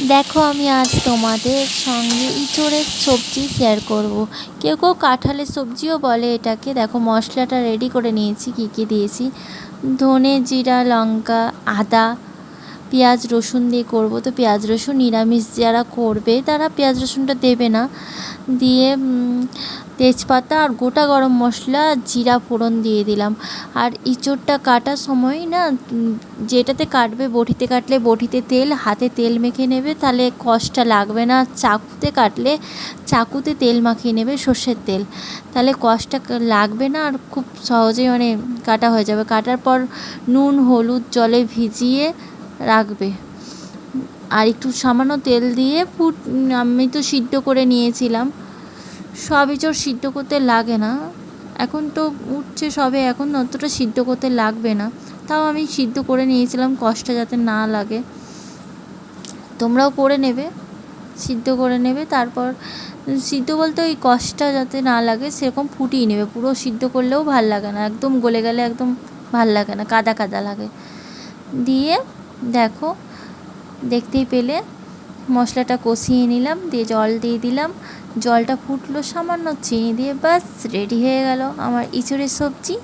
দেখো আমি আজ তোমাদের সঙ্গে ইঁচড়ের সবজি শেয়ার করব। কেউ কেউ কাঁঠালের সবজিও বলে এটাকে। দেখো মশলাটা রেডি করে নিয়েছি, কী কী দিয়েছি। ধনে, জিরা, লঙ্কা, আদা, পেঁয়াজ রসুন দিয়ে করব। তো পেঁয়াজ রসুন নিরামিষ যারা করবে তারা পেঁয়াজ রসুনটা দেবে না। দিয়ে তেজপাতা আর গোটা গরম মশলা, জিরা ফোড়ন দিয়ে দিলাম। আর ইঁচড়টা কাটার সময় না, যেটাতে কাটবে, বটিতে কাটলে বটিতে তেল, হাতে তেল মেখে নেবে, তাহলে কষটা লাগবে না। চাকুতে কাটলে চাকুতে তেল মাখিয়ে নেবে, সর্ষের তেল, তাহলে কষটা লাগবে না আর খুব সহজেই কাটা হয়ে যাবে। কাটার পর নুন হলুদ জলে ভিজিয়ে রাখবে। আর একটু সামান্য তেল দিয়ে আমি তো সিদ্ধ করে নিয়েছিলাম। সব ইঁচড় সিদ্ধ করতে লাগে না, এখন তো উঠছে সবে, এখন অতটা সিদ্ধ করতে লাগবে না। তাও আমি সিদ্ধ করে নিয়েছিলাম কষটা যাতে না লাগে। তোমরাও করে নেবে, সিদ্ধ করে নেবে। তারপর সিদ্ধ বলতে ওই কষটা যাতে না লাগে সেরকম ফুটিয়ে নেবে। পুরো সিদ্ধ করলেও ভাল লাগে না, একদম গলে গেলে একদম ভাল লাগে না, কাদা কাদা লাগে। দিয়ে দেখো, দেখতেই পেলে মশলাটা কষিয়ে নিলাম, দিয়ে জল দিয়ে দিলাম। জলটা ফুটলো, সামান্য চিনি দিয়ে ব্যাস রেডি হয়ে গেল আমার ইঁচড়ের সবজি।